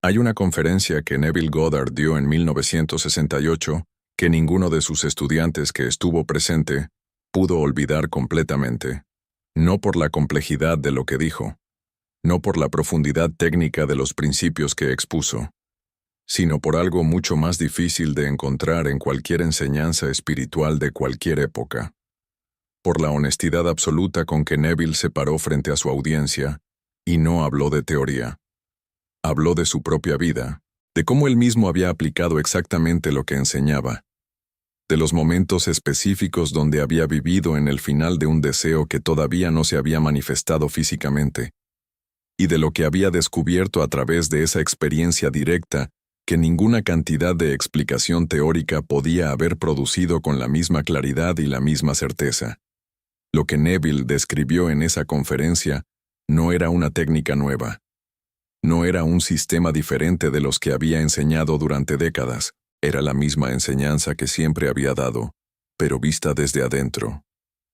Hay una conferencia que Neville Goddard dio en 1968 que ninguno de sus estudiantes que estuvo presente pudo olvidar completamente. No por la complejidad de lo que dijo, no por la profundidad técnica de los principios que expuso, sino por algo mucho más difícil de encontrar en cualquier enseñanza espiritual de cualquier época. Por la honestidad absoluta con que Neville se paró frente a su audiencia y no habló de teoría. Habló de su propia vida, de cómo él mismo había aplicado exactamente lo que enseñaba, de los momentos específicos donde había vivido en el final de un deseo que todavía no se había manifestado físicamente, y de lo que había descubierto a través de esa experiencia directa que ninguna cantidad de explicación teórica podía haber producido con la misma claridad y la misma certeza. Lo que Neville describió en esa conferencia no era una técnica nueva. No era un sistema diferente de los que había enseñado durante décadas. Era la misma enseñanza que siempre había dado, pero vista desde adentro,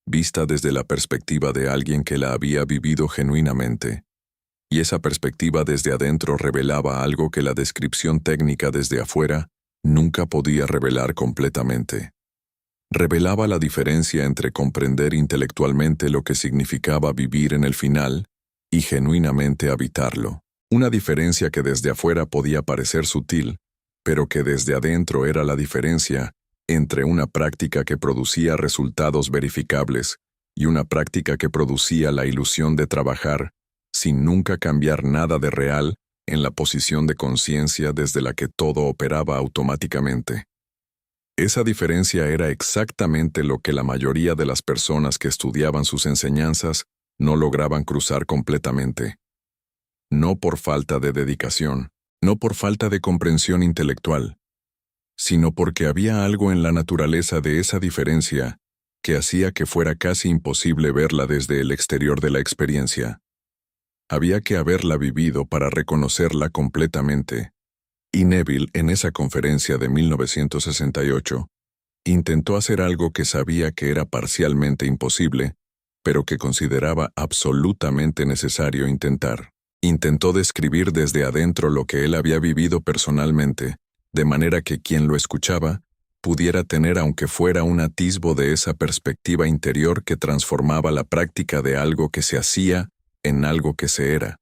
vista desde la perspectiva de alguien que la había vivido genuinamente. Y esa perspectiva desde adentro revelaba algo que la descripción técnica desde afuera nunca podía revelar completamente. Revelaba la diferencia entre comprender intelectualmente lo que significaba vivir en el final y genuinamente habitarlo. Una diferencia que desde afuera podía parecer sutil, pero que desde adentro era la diferencia entre una práctica que producía resultados verificables y una práctica que producía la ilusión de trabajar sin nunca cambiar nada de real en la posición de conciencia desde la que todo operaba automáticamente. Esa diferencia era exactamente lo que la mayoría de las personas que estudiaban sus enseñanzas no lograban cruzar completamente. No por falta de dedicación, no por falta de comprensión intelectual, sino porque había algo en la naturaleza de esa diferencia que hacía que fuera casi imposible verla desde el exterior de la experiencia. Había que haberla vivido para reconocerla completamente. Y Neville, en esa conferencia de 1968, intentó hacer algo que sabía que era parcialmente imposible, pero que consideraba absolutamente necesario intentar. Intentó describir desde adentro lo que él había vivido personalmente, de manera que quien lo escuchaba pudiera tener aunque fuera un atisbo de esa perspectiva interior que transformaba la práctica de algo que se hacía en algo que se era.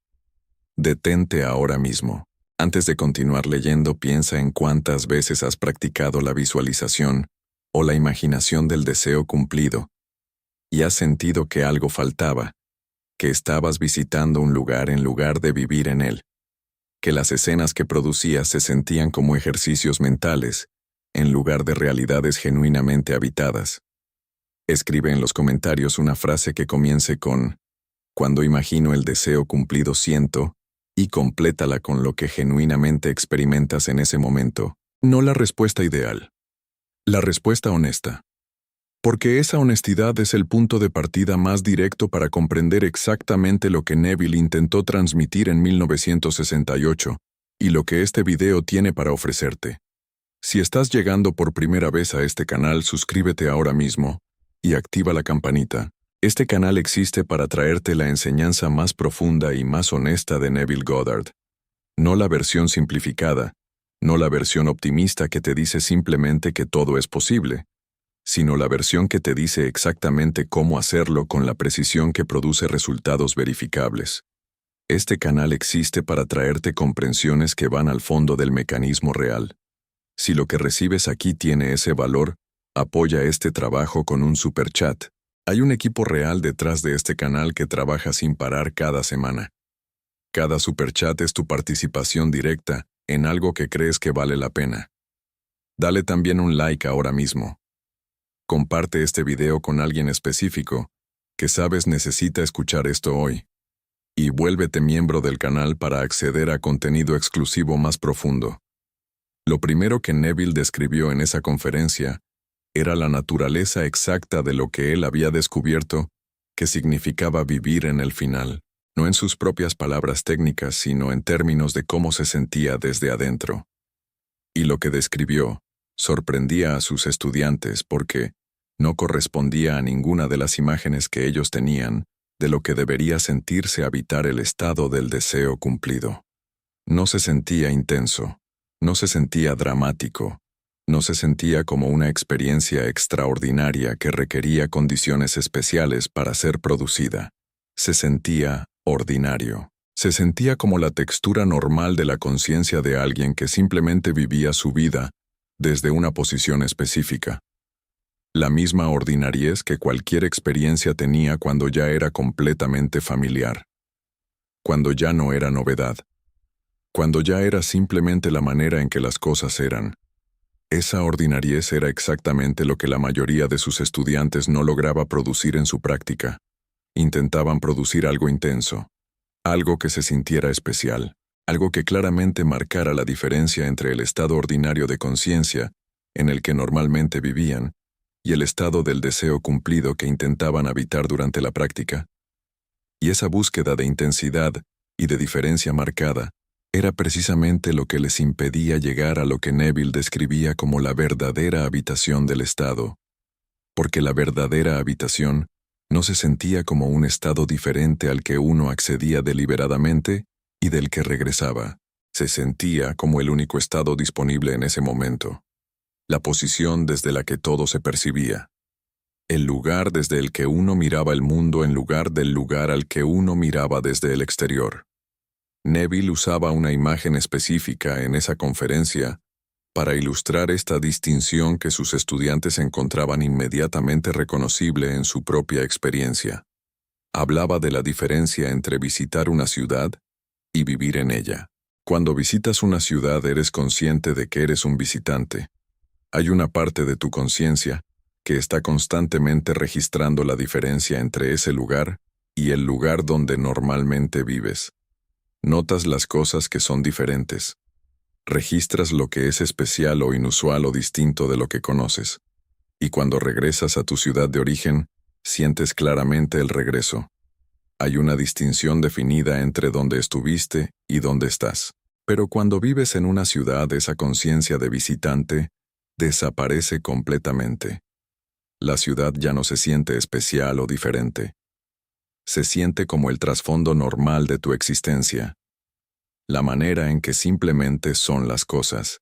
Detente ahora mismo. Antes de continuar leyendo, piensa en cuántas veces has practicado la visualización o la imaginación del deseo cumplido y has sentido que algo faltaba, que estabas visitando un lugar en lugar de vivir en él, que las escenas que producías se sentían como ejercicios mentales, en lugar de realidades genuinamente habitadas. Escribe en los comentarios una frase que comience con «Cuando imagino el deseo cumplido siento», y complétala con lo que genuinamente experimentas en ese momento. No la respuesta ideal. La respuesta honesta. Porque esa honestidad es el punto de partida más directo para comprender exactamente lo que Neville intentó transmitir en 1968 y lo que este video tiene para ofrecerte. Si estás llegando por primera vez a este canal, suscríbete ahora mismo y activa la campanita. Este canal existe para traerte la enseñanza más profunda y más honesta de Neville Goddard. No la versión simplificada, no la versión optimista que te dice simplemente que todo es posible, sino la versión que te dice exactamente cómo hacerlo con la precisión que produce resultados verificables. Este canal existe para traerte comprensiones que van al fondo del mecanismo real. Si lo que recibes aquí tiene ese valor, apoya este trabajo con un superchat. Hay un equipo real detrás de este canal que trabaja sin parar cada semana. Cada superchat es tu participación directa en algo que crees que vale la pena. Dale también un like ahora mismo. Comparte este video con alguien específico que sabes necesita escuchar esto hoy. Y vuélvete miembro del canal para acceder a contenido exclusivo más profundo. Lo primero que Neville describió en esa conferencia era la naturaleza exacta de lo que él había descubierto que significaba vivir en el final, no en sus propias palabras técnicas, sino en términos de cómo se sentía desde adentro. Y lo que describió sorprendía a sus estudiantes porque no correspondía a ninguna de las imágenes que ellos tenían de lo que debería sentirse habitar el estado del deseo cumplido. No se sentía intenso, no se sentía dramático, no se sentía como una experiencia extraordinaria que requería condiciones especiales para ser producida. Se sentía ordinario. Se sentía como la textura normal de la conciencia de alguien que simplemente vivía su vida desde una posición específica. La misma ordinariez que cualquier experiencia tenía cuando ya era completamente familiar. Cuando ya no era novedad. Cuando ya era simplemente la manera en que las cosas eran. Esa ordinariez era exactamente lo que la mayoría de sus estudiantes no lograba producir en su práctica. Intentaban producir algo intenso, algo que se sintiera especial, algo que claramente marcara la diferencia entre el estado ordinario de conciencia, en el que normalmente vivían, y el estado del deseo cumplido que intentaban habitar durante la práctica. Y esa búsqueda de intensidad y de diferencia marcada era precisamente lo que les impedía llegar a lo que Neville describía como la verdadera habitación del estado, porque la verdadera habitación no se sentía como un estado diferente al que uno accedía deliberadamente y del que regresaba. Se sentía como el único estado disponible en ese momento. La posición desde la que todo se percibía. El lugar desde el que uno miraba el mundo en lugar del lugar al que uno miraba desde el exterior. Neville usaba una imagen específica en esa conferencia para ilustrar esta distinción que sus estudiantes encontraban inmediatamente reconocible en su propia experiencia. Hablaba de la diferencia entre visitar una ciudad y vivir en ella. Cuando visitas una ciudad eres consciente de que eres un visitante. Hay una parte de tu conciencia que está constantemente registrando la diferencia entre ese lugar y el lugar donde normalmente vives. Notas las cosas que son diferentes. Registras lo que es especial o inusual o distinto de lo que conoces. Y cuando regresas a tu ciudad de origen, sientes claramente el regreso. Hay una distinción definida entre dónde estuviste y dónde estás. Pero cuando vives en una ciudad, esa conciencia de visitante desaparece completamente. La ciudad ya no se siente especial o diferente. Se siente como el trasfondo normal de tu existencia. La manera en que simplemente son las cosas.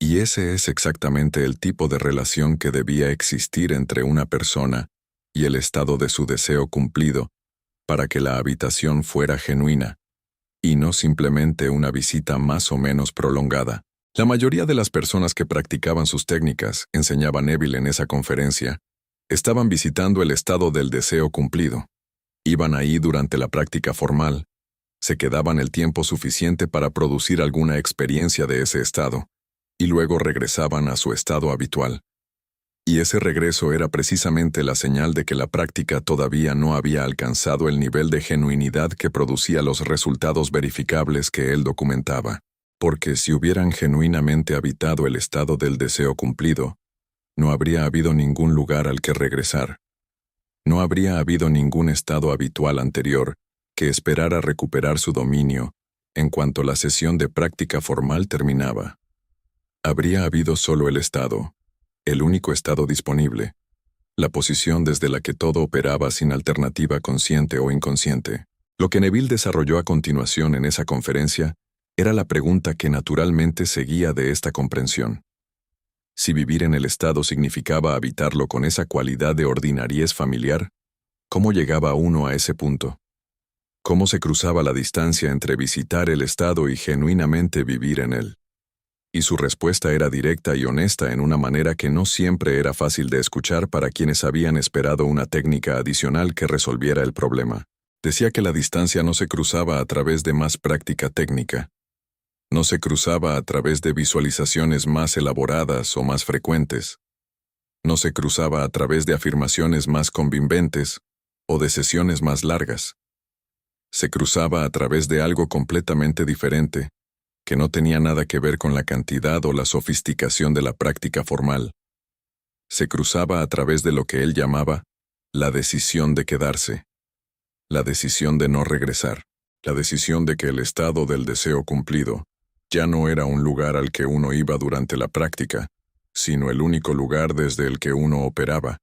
Y ese es exactamente el tipo de relación que debía existir entre una persona y el estado de su deseo cumplido para que la habitación fuera genuina, y no simplemente una visita más o menos prolongada. La mayoría de las personas que practicaban sus técnicas, enseñaba Neville en esa conferencia, estaban visitando el estado del deseo cumplido. Iban ahí durante la práctica formal, se quedaban el tiempo suficiente para producir alguna experiencia de ese estado, y luego regresaban a su estado habitual. Y ese regreso era precisamente la señal de que la práctica todavía no había alcanzado el nivel de genuinidad que producía los resultados verificables que él documentaba. Porque si hubieran genuinamente habitado el estado del deseo cumplido, no habría habido ningún lugar al que regresar. No habría habido ningún estado habitual anterior que esperara recuperar su dominio en cuanto la sesión de práctica formal terminaba. Habría habido solo el estado, el único estado disponible, la posición desde la que todo operaba sin alternativa consciente o inconsciente. Lo que Neville desarrolló a continuación en esa conferencia era la pregunta que naturalmente seguía de esta comprensión. Si vivir en el estado significaba habitarlo con esa cualidad de ordinariez familiar, ¿cómo llegaba uno a ese punto? ¿Cómo se cruzaba la distancia entre visitar el estado y genuinamente vivir en él? Y su respuesta era directa y honesta en una manera que no siempre era fácil de escuchar para quienes habían esperado una técnica adicional que resolviera el problema. Decía que la distancia no se cruzaba a través de más práctica técnica. No se cruzaba a través de visualizaciones más elaboradas o más frecuentes. No se cruzaba a través de afirmaciones más convincentes o de sesiones más largas. Se cruzaba a través de algo completamente diferente, que no tenía nada que ver con la cantidad o la sofisticación de la práctica formal. Se cruzaba a través de lo que él llamaba la decisión de quedarse, la decisión de no regresar, la decisión de que el estado del deseo cumplido ya no era un lugar al que uno iba durante la práctica, sino el único lugar desde el que uno operaba,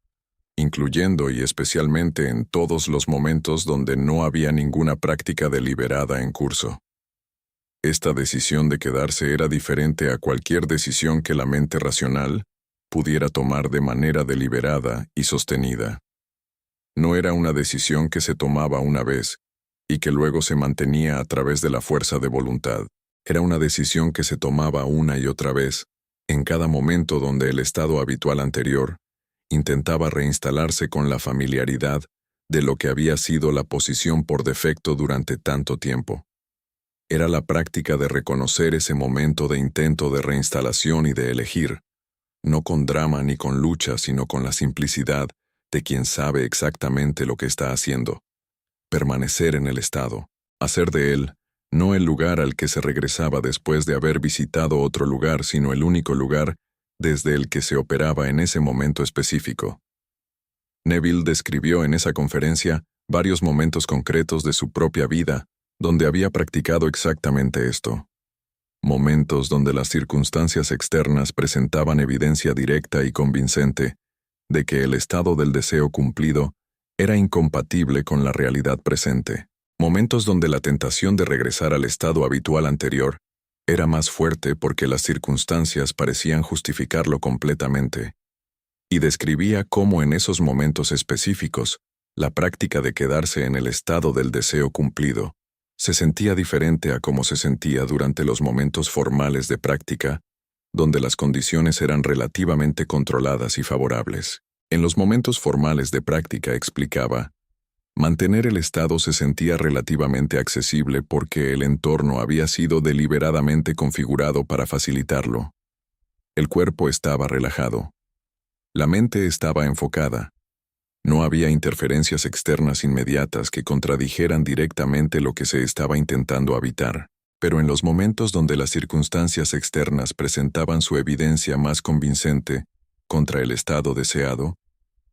incluyendo y especialmente en todos los momentos donde no había ninguna práctica deliberada en curso. Esta decisión de quedarse era diferente a cualquier decisión que la mente racional pudiera tomar de manera deliberada y sostenida. No era una decisión que se tomaba una vez y que luego se mantenía a través de la fuerza de voluntad. Era una decisión que se tomaba una y otra vez, en cada momento donde el estado habitual anterior intentaba reinstalarse con la familiaridad de lo que había sido la posición por defecto durante tanto tiempo. Era la práctica de reconocer ese momento de intento de reinstalación y de elegir, no con drama ni con lucha, sino con la simplicidad de quien sabe exactamente lo que está haciendo. Permanecer en el estado, hacer de él no el lugar al que se regresaba después de haber visitado otro lugar, sino el único lugar desde el que se operaba en ese momento específico. Neville describió en esa conferencia varios momentos concretos de su propia vida donde había practicado exactamente esto. Momentos donde las circunstancias externas presentaban evidencia directa y convincente de que el estado del deseo cumplido era incompatible con la realidad presente. Momentos donde la tentación de regresar al estado habitual anterior era más fuerte porque las circunstancias parecían justificarlo completamente. Y describía cómo en esos momentos específicos, la práctica de quedarse en el estado del deseo cumplido se sentía diferente a cómo se sentía durante los momentos formales de práctica, donde las condiciones eran relativamente controladas y favorables. En los momentos formales de práctica, explicaba, mantener el estado se sentía relativamente accesible porque el entorno había sido deliberadamente configurado para facilitarlo. El cuerpo estaba relajado. La mente estaba enfocada. No había interferencias externas inmediatas que contradijeran directamente lo que se estaba intentando evitar. Pero en los momentos donde las circunstancias externas presentaban su evidencia más convincente contra el estado deseado,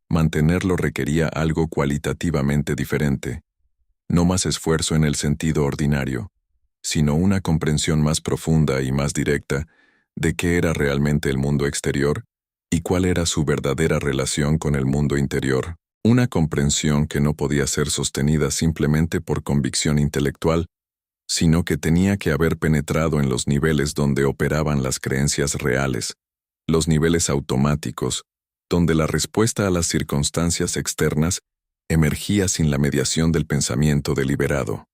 mantenerlo requería algo cualitativamente diferente, no más esfuerzo en el sentido ordinario, sino una comprensión más profunda y más directa de qué era realmente el mundo exterior y cuál era su verdadera relación con el mundo interior. Una comprensión que no podía ser sostenida simplemente por convicción intelectual, sino que tenía que haber penetrado en los niveles donde operaban las creencias reales, los niveles automáticos, donde la respuesta a las circunstancias externas emergía sin la mediación del pensamiento deliberado.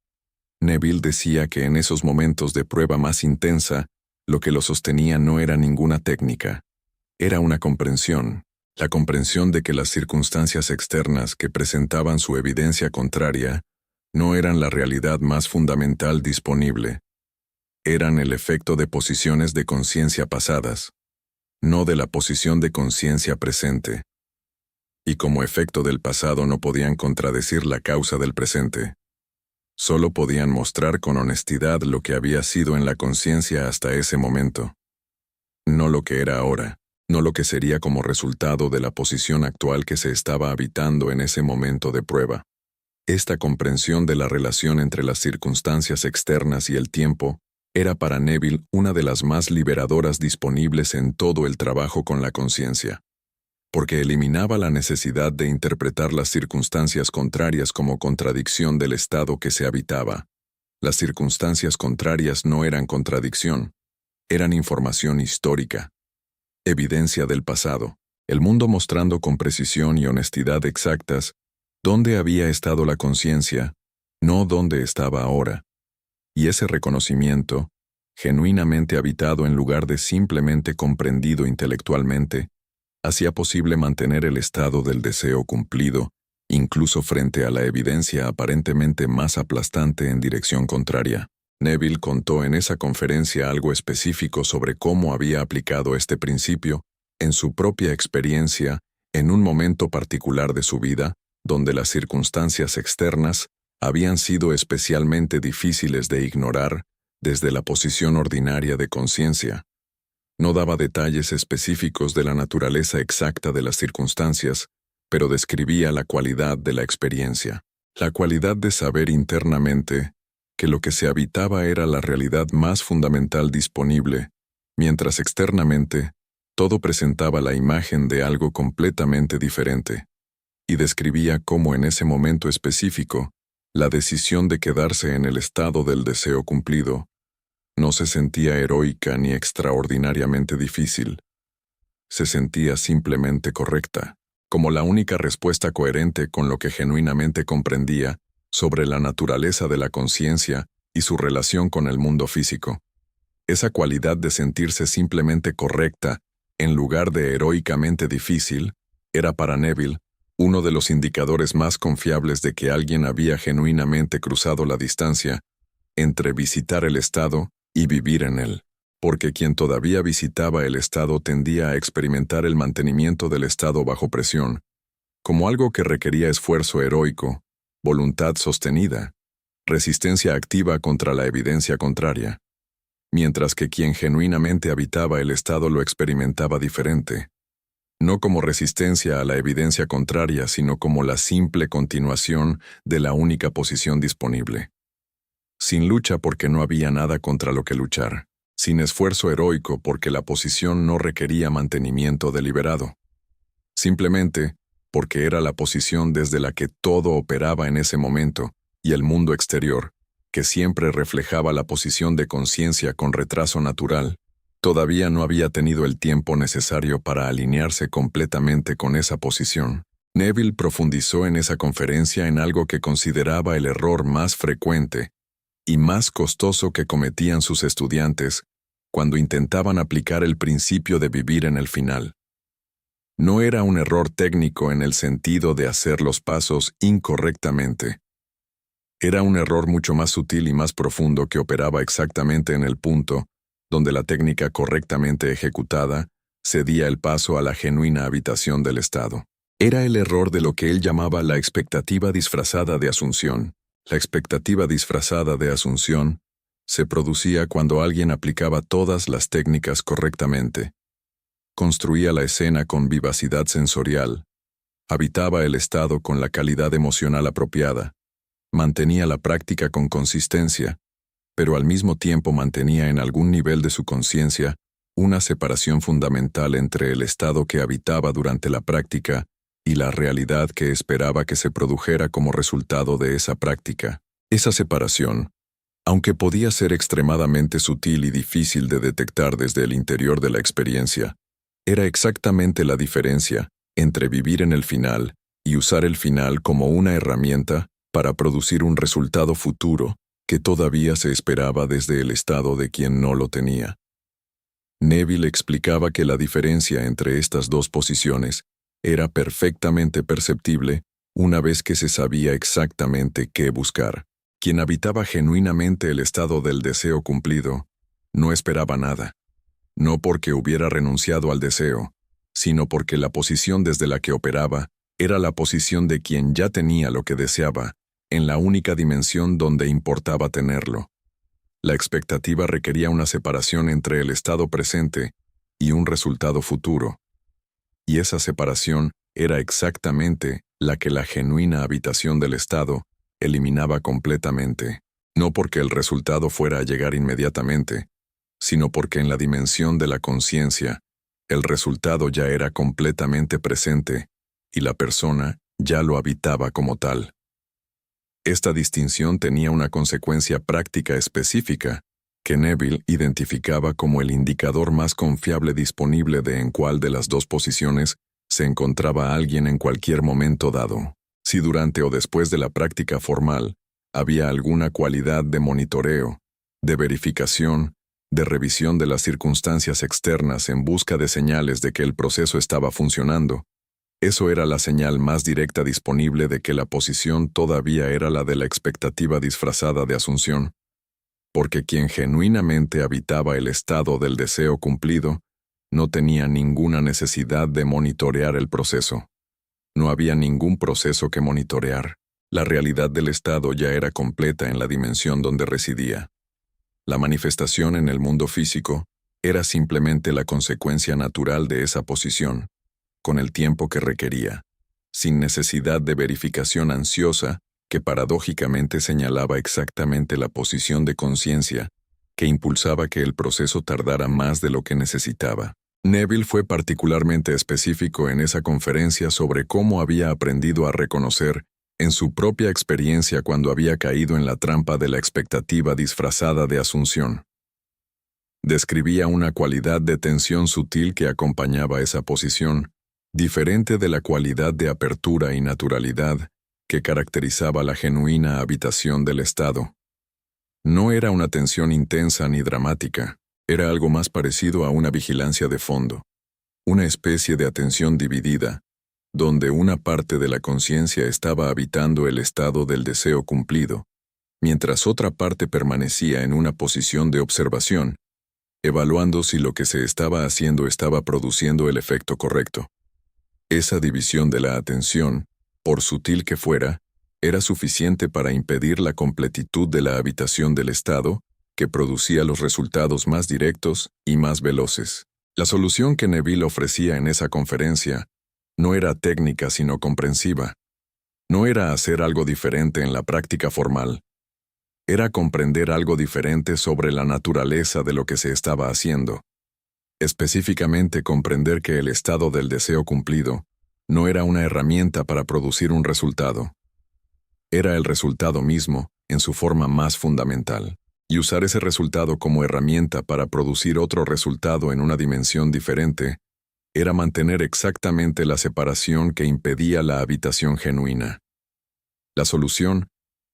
Neville decía que en esos momentos de prueba más intensa, lo que lo sostenía no era ninguna técnica, era una comprensión, la comprensión de que las circunstancias externas que presentaban su evidencia contraria no eran la realidad más fundamental disponible, eran el efecto de posiciones de conciencia pasadas, no de la posición de conciencia presente. Y como efecto del pasado no podían contradecir la causa del presente. Solo podían mostrar con honestidad lo que había sido en la conciencia hasta ese momento. No lo que era ahora, no lo que sería como resultado de la posición actual que se estaba habitando en ese momento de prueba. Esta comprensión de la relación entre las circunstancias externas y el tiempo era para Neville una de las más liberadoras disponibles en todo el trabajo con la conciencia, porque eliminaba la necesidad de interpretar las circunstancias contrarias como contradicción del estado que se habitaba. Las circunstancias contrarias no eran contradicción, eran información histórica, evidencia del pasado, el mundo mostrando con precisión y honestidad exactas dónde había estado la conciencia, no dónde estaba ahora. Y ese reconocimiento, genuinamente habitado en lugar de simplemente comprendido intelectualmente, hacía posible mantener el estado del deseo cumplido, incluso frente a la evidencia aparentemente más aplastante en dirección contraria. Neville contó en esa conferencia algo específico sobre cómo había aplicado este principio en su propia experiencia en un momento particular de su vida, donde las circunstancias externas habían sido especialmente difíciles de ignorar desde la posición ordinaria de conciencia. No daba detalles específicos de la naturaleza exacta de las circunstancias, pero describía la cualidad de la experiencia, la cualidad de saber internamente que lo que se habitaba era la realidad más fundamental disponible, mientras externamente todo presentaba la imagen de algo completamente diferente, y describía cómo en ese momento específico, la decisión de quedarse en el estado del deseo cumplido No se sentía heroica ni extraordinariamente difícil. Se sentía simplemente correcta, como la única respuesta coherente con lo que genuinamente comprendía sobre la naturaleza de la conciencia y su relación con el mundo físico. Esa cualidad de sentirse simplemente correcta, en lugar de heroicamente difícil, era para Neville uno de los indicadores más confiables de que alguien había genuinamente cruzado la distancia entre visitar el estado y vivir en él, porque quien todavía visitaba el estado tendía a experimentar el mantenimiento del estado bajo presión, como algo que requería esfuerzo heroico, voluntad sostenida, resistencia activa contra la evidencia contraria, mientras que quien genuinamente habitaba el estado lo experimentaba diferente, no como resistencia a la evidencia contraria, sino como la simple continuación de la única posición disponible. Sin lucha porque no había nada contra lo que luchar, sin esfuerzo heroico porque la posición no requería mantenimiento deliberado. Simplemente porque era la posición desde la que todo operaba en ese momento, y el mundo exterior, que siempre reflejaba la posición de conciencia con retraso natural, todavía no había tenido el tiempo necesario para alinearse completamente con esa posición. Neville profundizó en esa conferencia en algo que consideraba el error más frecuente y más costoso que cometían sus estudiantes cuando intentaban aplicar el principio de vivir en el final. No era un error técnico en el sentido de hacer los pasos incorrectamente. Era un error mucho más sutil y más profundo que operaba exactamente en el punto donde la técnica correctamente ejecutada cedía el paso a la genuina habitación del estado. Era el error de lo que él llamaba la expectativa disfrazada de asunción. La expectativa disfrazada de asunción se producía cuando alguien aplicaba todas las técnicas correctamente, construía la escena con vivacidad sensorial, habitaba el estado con la calidad emocional apropiada, mantenía la práctica con consistencia, pero al mismo tiempo mantenía en algún nivel de su conciencia una separación fundamental entre el estado que habitaba durante la práctica y la realidad que esperaba que se produjera como resultado de esa práctica. Esa separación, aunque podía ser extremadamente sutil y difícil de detectar desde el interior de la experiencia, era exactamente la diferencia entre vivir en el final y usar el final como una herramienta para producir un resultado futuro que todavía se esperaba desde el estado de quien no lo tenía. Neville explicaba que la diferencia entre estas dos posiciones era perfectamente perceptible una vez que se sabía exactamente qué buscar. Quien habitaba genuinamente el estado del deseo cumplido no esperaba nada, no porque hubiera renunciado al deseo, sino porque la posición desde la que operaba era la posición de quien ya tenía lo que deseaba, en la única dimensión donde importaba tenerlo. La expectativa requería una separación entre el estado presente y un resultado futuro, y esa separación era exactamente la que la genuina habitación del estado eliminaba completamente, no porque el resultado fuera a llegar inmediatamente, sino porque en la dimensión de la conciencia, el resultado ya era completamente presente y la persona ya lo habitaba como tal. Esta distinción tenía una consecuencia práctica específica que Neville identificaba como el indicador más confiable disponible de en cuál de las dos posiciones se encontraba alguien en cualquier momento dado. Si durante o después de la práctica formal había alguna cualidad de monitoreo, de verificación, de revisión de las circunstancias externas en busca de señales de que el proceso estaba funcionando, eso era la señal más directa disponible de que la posición todavía era la de la expectativa disfrazada de asunción, porque quien genuinamente habitaba el estado del deseo cumplido no tenía ninguna necesidad de monitorear el proceso. No había ningún proceso que monitorear. La realidad del estado ya era completa en la dimensión donde residía. La manifestación en el mundo físico era simplemente la consecuencia natural de esa posición, con el tiempo que requería, sin necesidad de verificación ansiosa que paradójicamente señalaba exactamente la posición de conciencia que impulsaba que el proceso tardara más de lo que necesitaba. Neville fue particularmente específico en esa conferencia sobre cómo había aprendido a reconocer en su propia experiencia cuando había caído en la trampa de la expectativa disfrazada de asunción. Describía una cualidad de tensión sutil que acompañaba esa posición, diferente de la cualidad de apertura y naturalidad que caracterizaba la genuina habitación del estado. No era una tensión intensa ni dramática, era algo más parecido a una vigilancia de fondo, una especie de atención dividida, donde una parte de la conciencia estaba habitando el estado del deseo cumplido, mientras otra parte permanecía en una posición de observación, evaluando si lo que se estaba haciendo estaba produciendo el efecto correcto. Esa división de la atención, por sutil que fuera, era suficiente para impedir la completitud de la habitación del estado, que producía los resultados más directos y más veloces. La solución que Neville ofrecía en esa conferencia no era técnica sino comprensiva. No era hacer algo diferente en la práctica formal. Era comprender algo diferente sobre la naturaleza de lo que se estaba haciendo. Específicamente comprender que el estado del deseo cumplido no era una herramienta para producir un resultado. Era el resultado mismo, en su forma más fundamental, y usar ese resultado como herramienta para producir otro resultado en una dimensión diferente, era mantener exactamente la separación que impedía la habitación genuina. La solución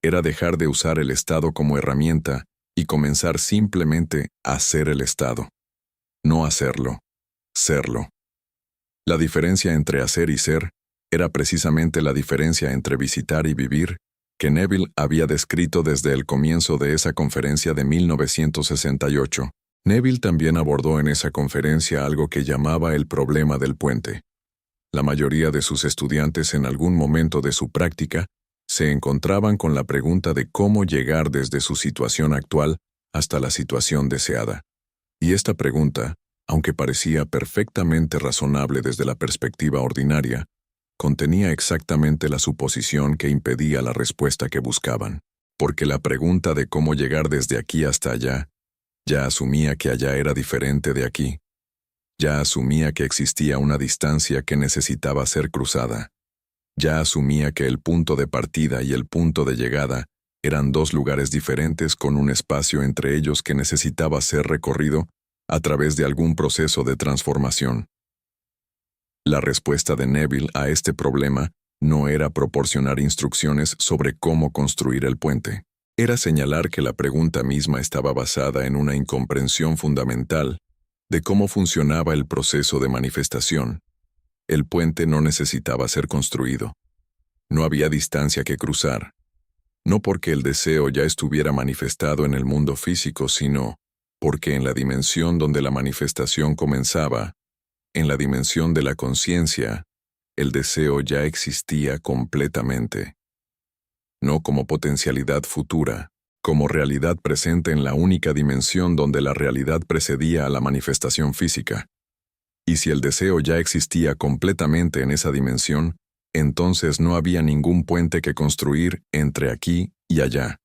era dejar de usar el estado como herramienta y comenzar simplemente a ser el estado. No hacerlo, serlo. La diferencia entre hacer y ser era precisamente la diferencia entre visitar y vivir, que Neville había descrito desde el comienzo de esa conferencia de 1968. Neville también abordó en esa conferencia algo que llamaba el problema del puente. La mayoría de sus estudiantes en algún momento de su práctica se encontraban con la pregunta de cómo llegar desde su situación actual hasta la situación deseada. Y esta pregunta, aunque parecía perfectamente razonable desde la perspectiva ordinaria, contenía exactamente la suposición que impedía la respuesta que buscaban, porque la pregunta de cómo llegar desde aquí hasta allá ya asumía que allá era diferente de aquí, ya asumía que existía una distancia que necesitaba ser cruzada, ya asumía que el punto de partida y el punto de llegada eran dos lugares diferentes con un espacio entre ellos que necesitaba ser recorrido a través de algún proceso de transformación. La respuesta de Neville a este problema no era proporcionar instrucciones sobre cómo construir el puente. Era señalar que la pregunta misma estaba basada en una incomprensión fundamental de cómo funcionaba el proceso de manifestación. El puente no necesitaba ser construido. No había distancia que cruzar. No porque el deseo ya estuviera manifestado en el mundo físico, sino porque en la dimensión donde la manifestación comenzaba, en la dimensión de la conciencia, el deseo ya existía completamente. No como potencialidad futura, como realidad presente en la única dimensión donde la realidad precedía a la manifestación física. Y si el deseo ya existía completamente en esa dimensión, entonces no había ningún puente que construir entre aquí y allá.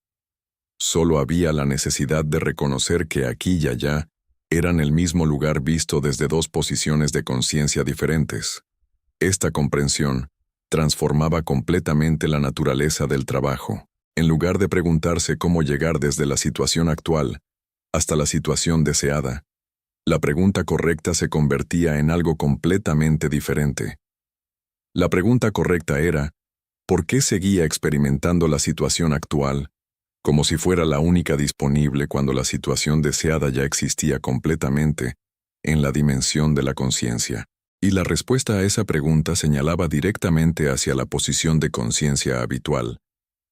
Solo había la necesidad de reconocer que aquí y allá eran el mismo lugar visto desde dos posiciones de conciencia diferentes. Esta comprensión transformaba completamente la naturaleza del trabajo. En lugar de preguntarse cómo llegar desde la situación actual hasta la situación deseada, la pregunta correcta se convertía en algo completamente diferente. La pregunta correcta era, ¿por qué seguía experimentando la situación actual como si fuera la única disponible cuando la situación deseada ya existía completamente en la dimensión de la conciencia? Y la respuesta a esa pregunta señalaba directamente hacia la posición de conciencia habitual,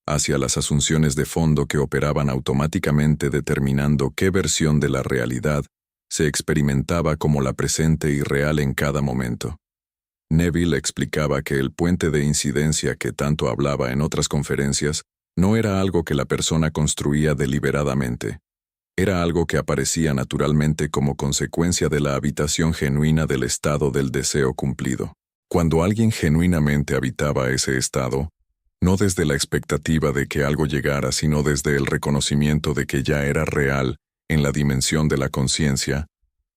hacia las asunciones de fondo que operaban automáticamente determinando qué versión de la realidad se experimentaba como la presente y real en cada momento. Neville explicaba que el puente de incidencia que tanto hablaba en otras conferencias no era algo que la persona construía deliberadamente. Era algo que aparecía naturalmente como consecuencia de la habitación genuina del estado del deseo cumplido. Cuando alguien genuinamente habitaba ese estado, no desde la expectativa de que algo llegara, sino desde el reconocimiento de que ya era real en la dimensión de la conciencia,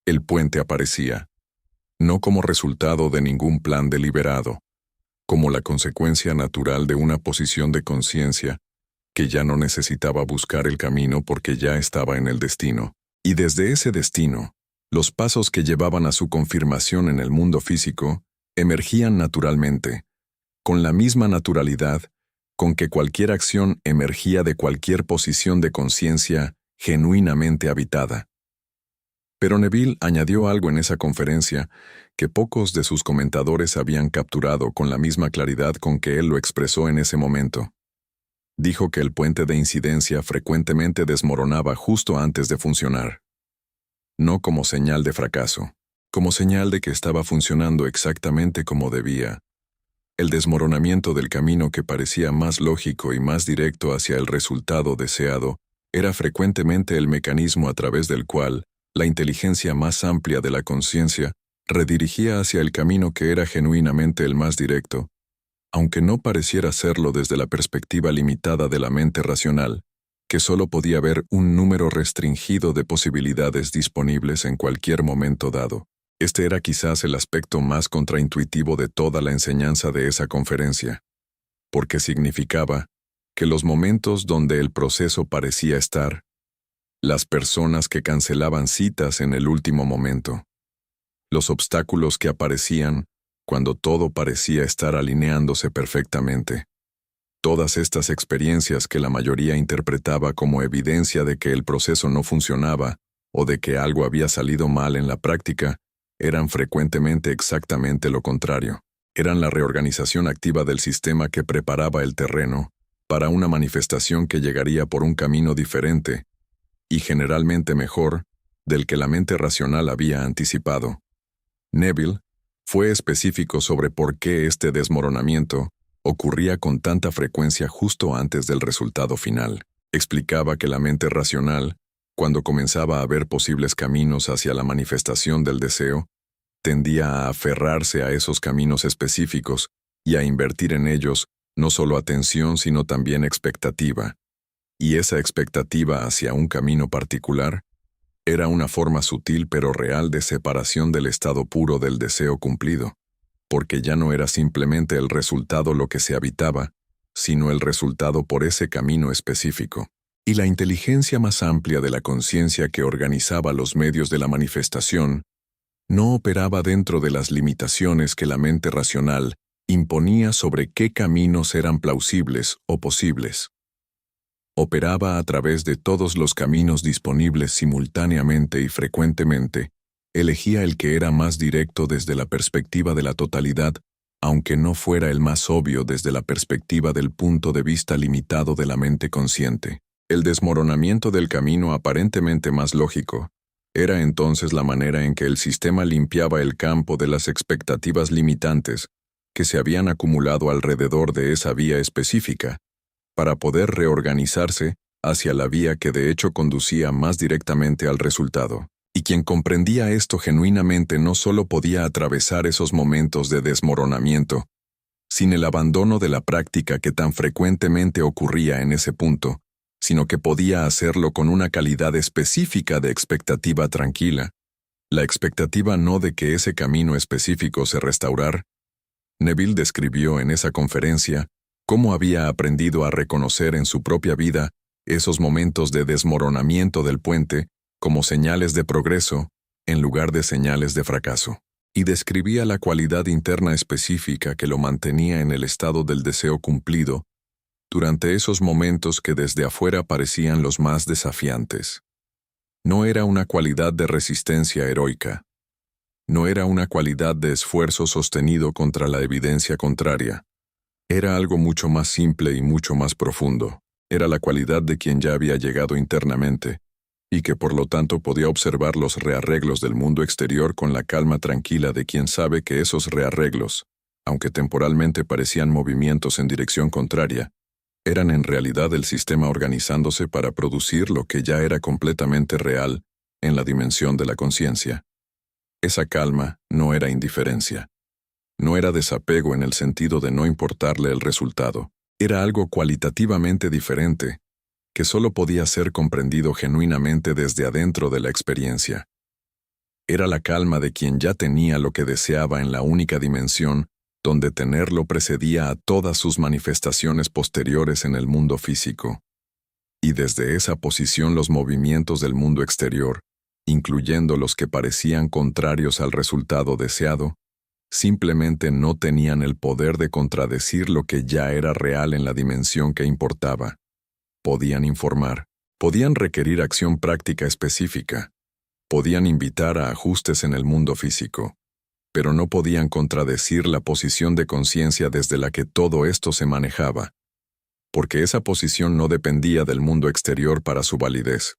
el puente aparecía, no como resultado de ningún plan deliberado, como la consecuencia natural de una posición de conciencia que ya no necesitaba buscar el camino porque ya estaba en el destino. Y desde ese destino, los pasos que llevaban a su confirmación en el mundo físico emergían naturalmente, con la misma naturalidad con que cualquier acción emergía de cualquier posición de conciencia genuinamente habitada. Pero Neville añadió algo en esa conferencia que pocos de sus comentadores habían capturado con la misma claridad con que él lo expresó en ese momento. Dijo que el puente de incidencia frecuentemente desmoronaba justo antes de funcionar. No como señal de fracaso, como señal de que estaba funcionando exactamente como debía. El desmoronamiento del camino que parecía más lógico y más directo hacia el resultado deseado era frecuentemente el mecanismo a través del cual la inteligencia más amplia de la conciencia redirigía hacia el camino que era genuinamente el más directo, aunque no pareciera serlo desde la perspectiva limitada de la mente racional, que solo podía ver un número restringido de posibilidades disponibles en cualquier momento dado. Este era quizás el aspecto más contraintuitivo de toda la enseñanza de esa conferencia, porque significaba que los momentos donde el proceso parecía estar, las personas que cancelaban citas en el último momento, los obstáculos que aparecían cuando todo parecía estar alineándose perfectamente, todas estas experiencias que la mayoría interpretaba como evidencia de que el proceso no funcionaba o de que algo había salido mal en la práctica, eran frecuentemente exactamente lo contrario. Eran la reorganización activa del sistema que preparaba el terreno para una manifestación que llegaría por un camino diferente y generalmente mejor del que la mente racional había anticipado. Neville fue específico sobre por qué este desmoronamiento ocurría con tanta frecuencia justo antes del resultado final. Explicaba que la mente racional, cuando comenzaba a ver posibles caminos hacia la manifestación del deseo, tendía a aferrarse a esos caminos específicos y a invertir en ellos no solo atención sino también expectativa. Y esa expectativa hacia un camino particular era una forma sutil pero real de separación del estado puro del deseo cumplido, porque ya no era simplemente el resultado lo que se habitaba, sino el resultado por ese camino específico. Y la inteligencia más amplia de la conciencia que organizaba los medios de la manifestación no operaba dentro de las limitaciones que la mente racional imponía sobre qué caminos eran plausibles o posibles. Operaba a través de todos los caminos disponibles simultáneamente y frecuentemente, elegía el que era más directo desde la perspectiva de la totalidad, aunque no fuera el más obvio desde la perspectiva del punto de vista limitado de la mente consciente. El desmoronamiento del camino aparentemente más lógico era entonces la manera en que el sistema limpiaba el campo de las expectativas limitantes que se habían acumulado alrededor de esa vía específica, para poder reorganizarse hacia la vía que de hecho conducía más directamente al resultado. Y quien comprendía esto genuinamente no solo podía atravesar esos momentos de desmoronamiento, sin el abandono de la práctica que tan frecuentemente ocurría en ese punto, sino que podía hacerlo con una calidad específica de expectativa tranquila, la expectativa no de que ese camino específico se restaurara. Neville describió en esa conferencia cómo había aprendido a reconocer en su propia vida esos momentos de desmoronamiento del puente como señales de progreso en lugar de señales de fracaso, y describía la cualidad interna específica que lo mantenía en el estado del deseo cumplido durante esos momentos que desde afuera parecían los más desafiantes. No era una cualidad de resistencia heroica. No era una cualidad de esfuerzo sostenido contra la evidencia contraria. Era algo mucho más simple y mucho más profundo. Era la cualidad de quien ya había llegado internamente, y que por lo tanto podía observar los rearreglos del mundo exterior con la calma tranquila de quien sabe que esos rearreglos, aunque temporalmente parecían movimientos en dirección contraria, eran en realidad el sistema organizándose para producir lo que ya era completamente real en la dimensión de la conciencia. Esa calma no era indiferencia. No era desapego en el sentido de no importarle el resultado. Era algo cualitativamente diferente, que solo podía ser comprendido genuinamente desde adentro de la experiencia. Era la calma de quien ya tenía lo que deseaba en la única dimensión donde tenerlo precedía a todas sus manifestaciones posteriores en el mundo físico. Y desde esa posición los movimientos del mundo exterior incluyendo los que parecían contrarios al resultado deseado, simplemente no tenían el poder de contradecir lo que ya era real en la dimensión que importaba. Podían informar, podían requerir acción práctica específica, podían invitar a ajustes en el mundo físico, pero no podían contradecir la posición de conciencia desde la que todo esto se manejaba, porque esa posición no dependía del mundo exterior para su validez.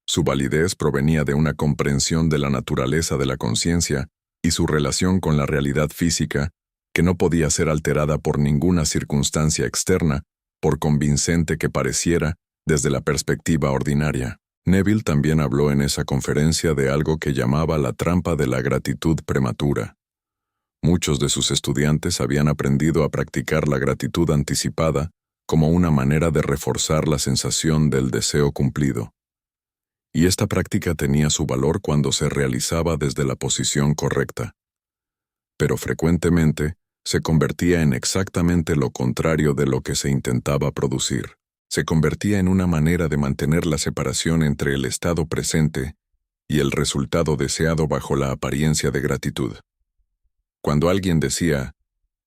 Su validez provenía de una comprensión de la naturaleza de la conciencia y su relación con la realidad física, que no podía ser alterada por ninguna circunstancia externa, por convincente que pareciera desde la perspectiva ordinaria. Neville también habló en esa conferencia de algo que llamaba la trampa de la gratitud prematura. Muchos de sus estudiantes habían aprendido a practicar la gratitud anticipada como una manera de reforzar la sensación del deseo cumplido. Y esta práctica tenía su valor cuando se realizaba desde la posición correcta. Pero frecuentemente se convertía en exactamente lo contrario de lo que se intentaba producir. Se convertía en una manera de mantener la separación entre el estado presente y el resultado deseado bajo la apariencia de gratitud. Cuando alguien decía,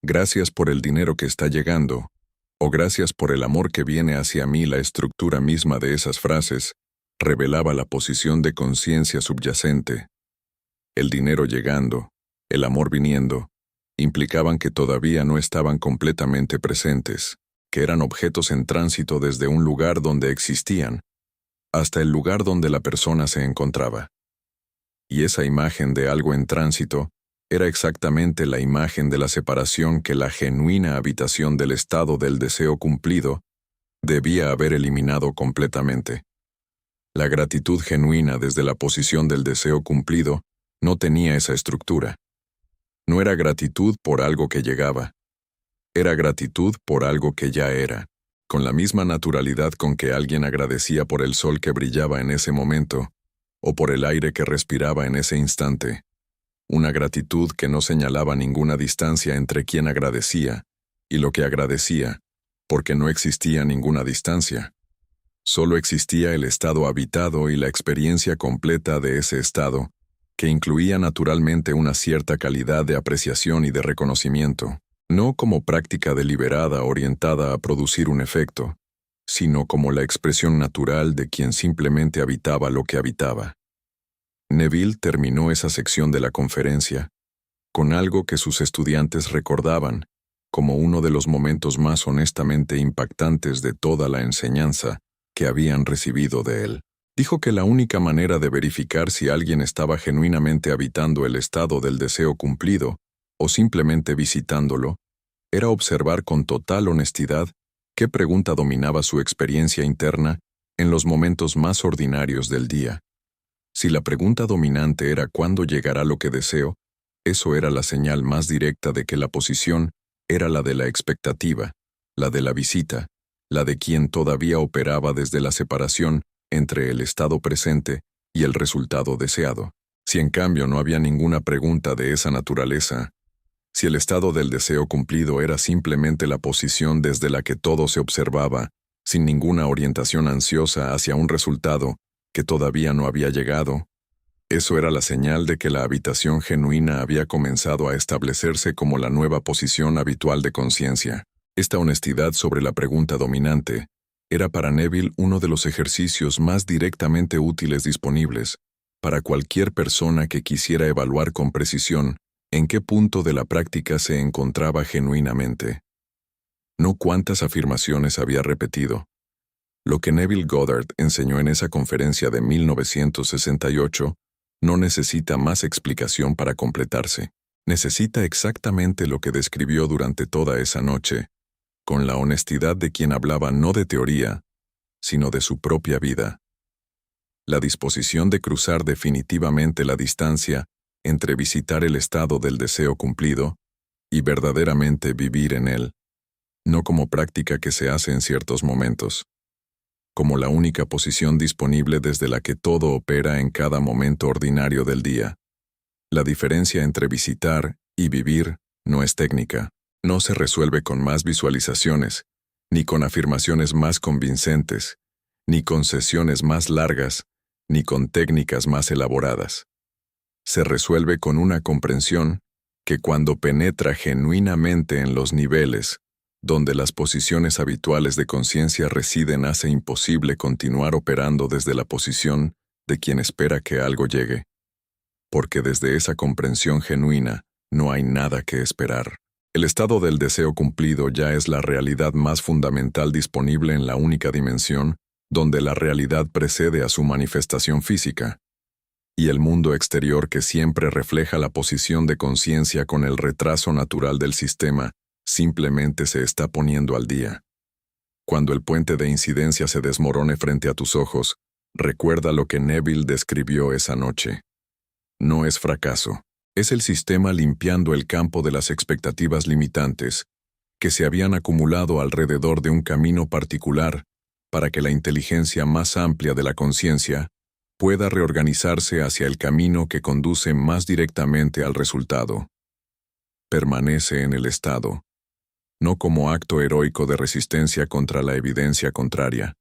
«Gracias por el dinero que está llegando», o «Gracias por el amor que viene hacia mí», la estructura misma de esas frases revelaba la posición de conciencia subyacente. El dinero llegando, el amor viniendo, implicaban que todavía no estaban completamente presentes, que eran objetos en tránsito desde un lugar donde existían hasta el lugar donde la persona se encontraba. Y esa imagen de algo en tránsito era exactamente la imagen de la separación que la genuina habitación del estado del deseo cumplido debía haber eliminado completamente. La gratitud genuina desde la posición del deseo cumplido no tenía esa estructura. No era gratitud por algo que llegaba. Era gratitud por algo que ya era, con la misma naturalidad con que alguien agradecía por el sol que brillaba en ese momento, o por el aire que respiraba en ese instante. Una gratitud que no señalaba ninguna distancia entre quien agradecía y lo que agradecía, porque no existía ninguna distancia. Solo existía el estado habitado y la experiencia completa de ese estado, que incluía naturalmente una cierta calidad de apreciación y de reconocimiento, no como práctica deliberada orientada a producir un efecto, sino como la expresión natural de quien simplemente habitaba lo que habitaba. Neville terminó esa sección de la conferencia con algo que sus estudiantes recordaban como uno de los momentos más honestamente impactantes de toda la enseñanza que habían recibido de él. Dijo que la única manera de verificar si alguien estaba genuinamente habitando el estado del deseo cumplido o simplemente visitándolo era observar con total honestidad qué pregunta dominaba su experiencia interna en los momentos más ordinarios del día. Si la pregunta dominante era ¿cuándo llegará lo que deseo?, eso era la señal más directa de que la posición era la de la expectativa, la de la visita, la de quien todavía operaba desde la separación entre el estado presente y el resultado deseado. Si en cambio no había ninguna pregunta de esa naturaleza, si el estado del deseo cumplido era simplemente la posición desde la que todo se observaba, sin ninguna orientación ansiosa hacia un resultado que todavía no había llegado, eso era la señal de que la habitación genuina había comenzado a establecerse como la nueva posición habitual de conciencia. Esta honestidad sobre la pregunta dominante era para Neville uno de los ejercicios más directamente útiles disponibles para cualquier persona que quisiera evaluar con precisión en qué punto de la práctica se encontraba genuinamente. No cuántas afirmaciones había repetido. Lo que Neville Goddard enseñó en esa conferencia de 1968 no necesita más explicación para completarse. Necesita exactamente lo que describió durante toda esa noche, con la honestidad de quien hablaba no de teoría, sino de su propia vida. La disposición de cruzar definitivamente la distancia entre visitar el estado del deseo cumplido y verdaderamente vivir en él, no como práctica que se hace en ciertos momentos, como la única posición disponible desde la que todo opera en cada momento ordinario del día. La diferencia entre visitar y vivir no es técnica, no se resuelve con más visualizaciones, ni con afirmaciones más convincentes, ni con sesiones más largas, ni con técnicas más elaboradas. Se resuelve con una comprensión que cuando penetra genuinamente en los niveles donde las posiciones habituales de conciencia residen hace imposible continuar operando desde la posición de quien espera que algo llegue. Porque desde esa comprensión genuina no hay nada que esperar. El estado del deseo cumplido ya es la realidad más fundamental disponible en la única dimensión donde la realidad precede a su manifestación física. Y el mundo exterior que siempre refleja la posición de conciencia con el retraso natural del sistema simplemente se está poniendo al día. Cuando el puente de incidencia se desmorone frente a tus ojos, recuerda lo que Neville describió esa noche. No es fracaso, es el sistema limpiando el campo de las expectativas limitantes que se habían acumulado alrededor de un camino particular para que la inteligencia más amplia de la conciencia pueda reorganizarse hacia el camino que conduce más directamente al resultado. Permanece en el estado, no como acto heroico de resistencia contra la evidencia contraria,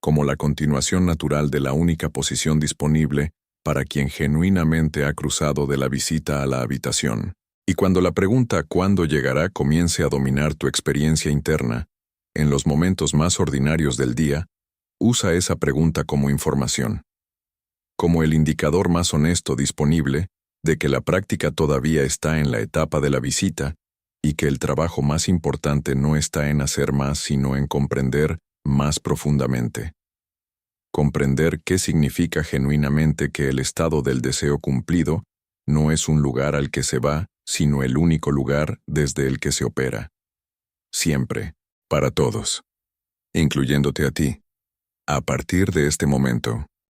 como la continuación natural de la única posición disponible para quien genuinamente ha cruzado de la visita a la habitación. Y cuando la pregunta ¿cuándo llegará? Comience a dominar tu experiencia interna, en los momentos más ordinarios del día, usa esa pregunta como información, como el indicador más honesto disponible de que la práctica todavía está en la etapa de la visita y que el trabajo más importante no está en hacer más sino en comprender más profundamente. Comprender qué significa genuinamente que el estado del deseo cumplido no es un lugar al que se va, sino el único lugar desde el que se opera. Siempre, para todos, incluyéndote a ti. A partir de este momento,